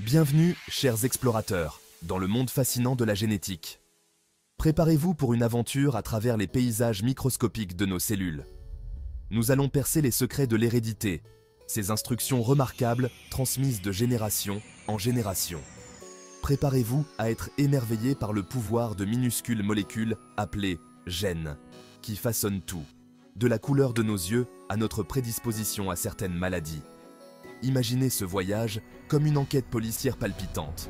Bienvenue, chers explorateurs, dans le monde fascinant de la génétique. Préparez-vous pour une aventure à travers les paysages microscopiques de nos cellules. Nous allons percer les secrets de l'hérédité, ces instructions remarquables transmises de génération en génération. Préparez-vous à être émerveillés par le pouvoir de minuscules molécules appelées gènes, qui façonnent tout, de la couleur de nos yeux à notre prédisposition à certaines maladies. Imaginez ce voyage comme une enquête policière palpitante.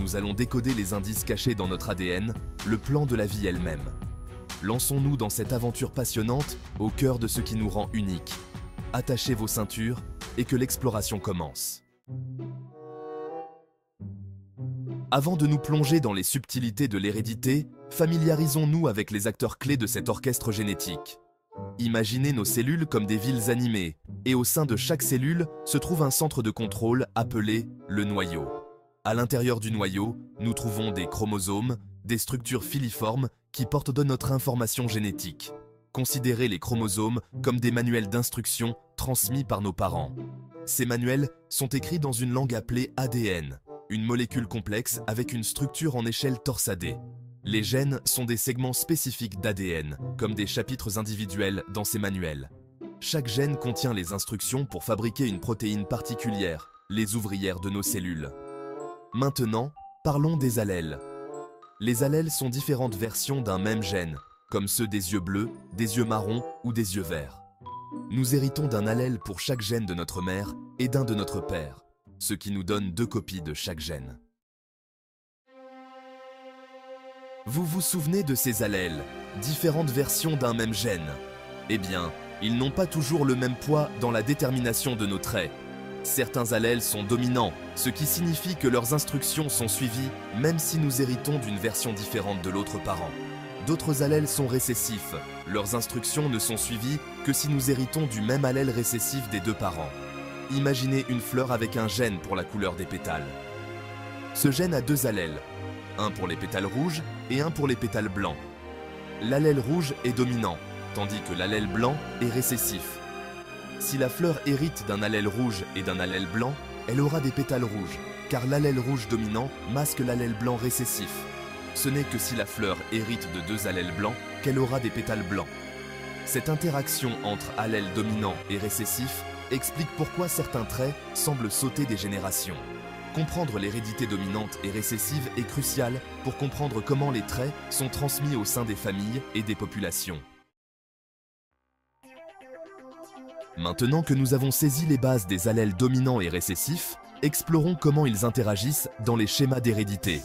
Nous allons décoder les indices cachés dans notre ADN, le plan de la vie elle-même. Lançons-nous dans cette aventure passionnante au cœur de ce qui nous rend uniques. Attachez vos ceintures et que l'exploration commence. Avant de nous plonger dans les subtilités de l'hérédité, familiarisons-nous avec les acteurs clés de cet orchestre génétique. Imaginez nos cellules comme des villes animées, et au sein de chaque cellule se trouve un centre de contrôle appelé le noyau. À l'intérieur du noyau, nous trouvons des chromosomes, des structures filiformes qui portent de notre information génétique. Considérez les chromosomes comme des manuels d'instruction transmis par nos parents. Ces manuels sont écrits dans une langue appelée ADN, une molécule complexe avec une structure en échelle torsadée. Les gènes sont des segments spécifiques d'ADN, comme des chapitres individuels dans ces manuels. Chaque gène contient les instructions pour fabriquer une protéine particulière, les ouvrières de nos cellules. Maintenant, parlons des allèles. Les allèles sont différentes versions d'un même gène, comme ceux des yeux bleus, des yeux marrons ou des yeux verts. Nous héritons d'un allèle pour chaque gène de notre mère et d'un de notre père, ce qui nous donne 2 copies de chaque gène. Vous vous souvenez de ces allèles, différentes versions d'un même gène? Eh bien, ils n'ont pas toujours le même poids dans la détermination de nos traits. Certains allèles sont dominants, ce qui signifie que leurs instructions sont suivies même si nous héritons d'une version différente de l'autre parent. D'autres allèles sont récessifs, leurs instructions ne sont suivies que si nous héritons du même allèle récessif des 2 parents. Imaginez une fleur avec un gène pour la couleur des pétales. Ce gène a 2 allèles, un pour les pétales rouges et un pour les pétales blancs. L'allèle rouge est dominant, tandis que l'allèle blanc est récessif. Si la fleur hérite d'un allèle rouge et d'un allèle blanc, elle aura des pétales rouges, car l'allèle rouge dominant masque l'allèle blanc récessif. Ce n'est que si la fleur hérite de 2 allèles blancs qu'elle aura des pétales blancs. Cette interaction entre allèle dominant et récessif explique pourquoi certains traits semblent sauter des générations. Comprendre l'hérédité dominante et récessive est crucial pour comprendre comment les traits sont transmis au sein des familles et des populations. Maintenant que nous avons saisi les bases des allèles dominants et récessifs, explorons comment ils interagissent dans les schémas d'hérédité.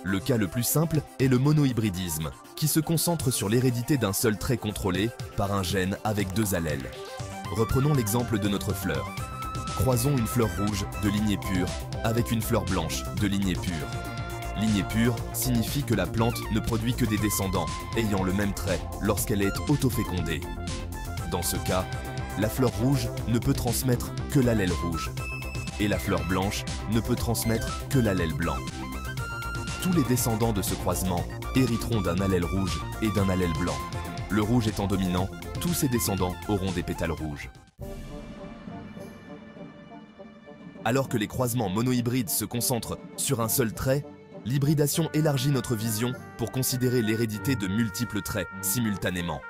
Le cas le plus simple est le monohybridisme, qui se concentre sur l'hérédité d'un seul trait contrôlé par un gène avec 2 allèles. Reprenons l'exemple de notre fleur. Croisons une fleur rouge de lignée pure avec une fleur blanche de lignée pure. Lignée pure signifie que la plante ne produit que des descendants ayant le même trait lorsqu'elle est autofécondée. Dans ce cas, la fleur rouge ne peut transmettre que l'allèle rouge et la fleur blanche ne peut transmettre que l'allèle blanc. Tous les descendants de ce croisement hériteront d'un allèle rouge et d'un allèle blanc. Le rouge étant dominant, tous ces descendants auront des pétales rouges. Alors que les croisements monohybrides se concentrent sur un seul trait, l'hybridation élargit notre vision pour considérer l'hérédité de multiples traits simultanément.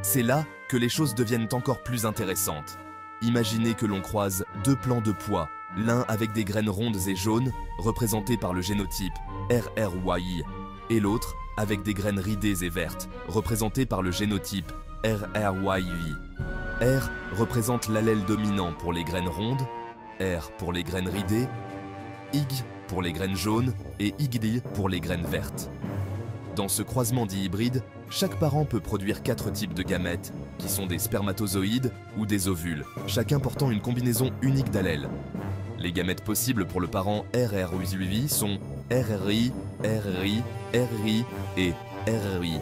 C'est là que les choses deviennent encore plus intéressantes. Imaginez que l'on croise 2 plants de pois, l'un avec des graines rondes et jaunes, représentées par le génotype RRYI, et l'autre avec des graines ridées et vertes, représentées par le génotype RRYY. R représente l'allèle dominant pour les graines rondes, R pour les graines ridées, IG pour les graines jaunes et YD pour les graines vertes. Dans ce croisement dihybride, chaque parent peut produire 4 types de gamètes, qui sont des spermatozoïdes ou des ovules, chacun portant une combinaison unique d'allèles. Les gamètes possibles pour le parent RRYY sont RRI, RRI, RRI et RRI.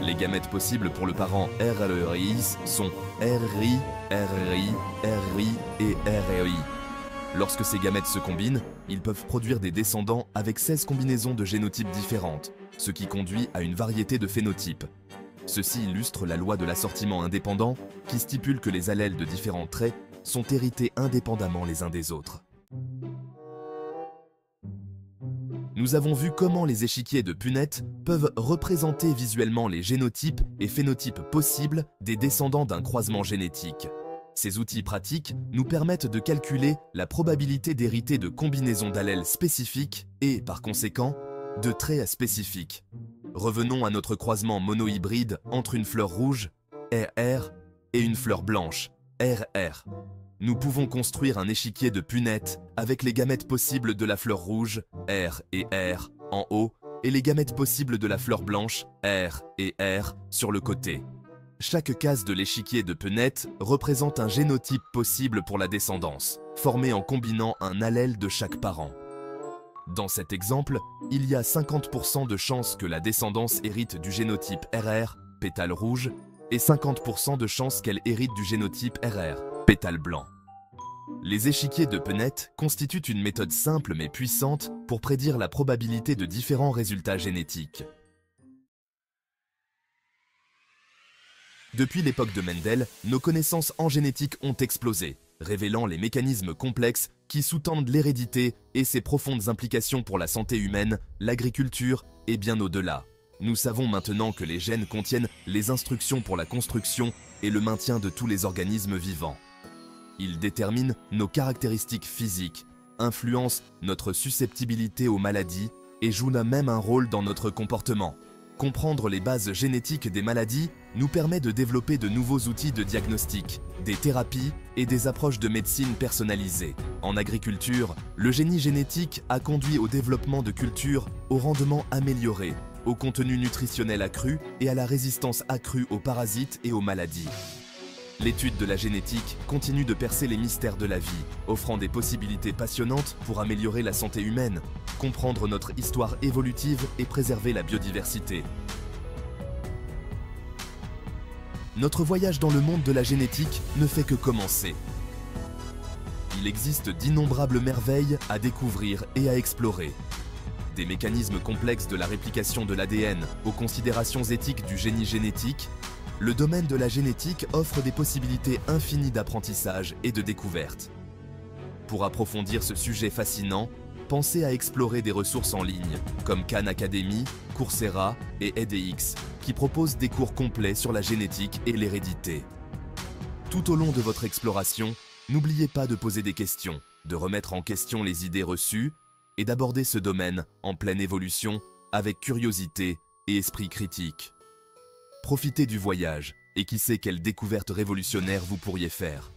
Les gamètes possibles pour le parent RRI sont RRI, RRI, RRI et RRI. Lorsque ces gamètes se combinent, ils peuvent produire des descendants avec 16 combinaisons de génotypes différentes, ce qui conduit à une variété de phénotypes. Ceci illustre la loi de l'assortiment indépendant qui stipule que les allèles de différents traits sont hérités indépendamment les uns des autres. nous avons vu comment les échiquiers de Punnett peuvent représenter visuellement les génotypes et phénotypes possibles des descendants d'un croisement génétique. Ces outils pratiques nous permettent de calculer la probabilité d'hériter de combinaisons d'allèles spécifiques et, par conséquent, de traits spécifiques. Revenons à notre croisement monohybride entre une fleur rouge, RR, et une fleur blanche, RR. Nous pouvons construire un échiquier de Punnett avec les gamètes possibles de la fleur rouge, R et R, en haut, et les gamètes possibles de la fleur blanche, R et R, sur le côté. Chaque case de l'échiquier de Punnett représente un génotype possible pour la descendance, formé en combinant un allèle de chaque parent. Dans cet exemple, il y a 50% de chances que la descendance hérite du génotype RR, pétale rouge, et 50% de chances qu'elle hérite du génotype RR, pétale blanc. Les échiquiers de Punnett constituent une méthode simple mais puissante pour prédire la probabilité de différents résultats génétiques. Depuis l'époque de Mendel, nos connaissances en génétique ont explosé, révélant les mécanismes complexes qui sous-tendent l'hérédité et ses profondes implications pour la santé humaine, l'agriculture et bien au-delà. Nous savons maintenant que les gènes contiennent les instructions pour la construction et le maintien de tous les organismes vivants. Ils déterminent nos caractéristiques physiques, influencent notre susceptibilité aux maladies et jouent même un rôle dans notre comportement. Comprendre les bases génétiques des maladies nous permet de développer de nouveaux outils de diagnostic, des thérapies et des approches de médecine personnalisées. En agriculture, le génie génétique a conduit au développement de cultures au rendement amélioré, au contenu nutritionnel accru et à la résistance accrue aux parasites et aux maladies. L'étude de la génétique continue de percer les mystères de la vie, offrant des possibilités passionnantes pour améliorer la santé humaine, comprendre notre histoire évolutive et préserver la biodiversité. Notre voyage dans le monde de la génétique ne fait que commencer. Il existe d'innombrables merveilles à découvrir et à explorer. Des mécanismes complexes de la réplication de l'ADN aux considérations éthiques du génie génétique, le domaine de la génétique offre des possibilités infinies d'apprentissage et de découverte. Pour approfondir ce sujet fascinant, pensez à explorer des ressources en ligne, comme Khan Academy, Coursera et edX, qui proposent des cours complets sur la génétique et l'hérédité. Tout au long de votre exploration, n'oubliez pas de poser des questions, de remettre en question les idées reçues et d'aborder ce domaine en pleine évolution avec curiosité et esprit critique. Profitez du voyage et qui sait quelle découverte révolutionnaire vous pourriez faire.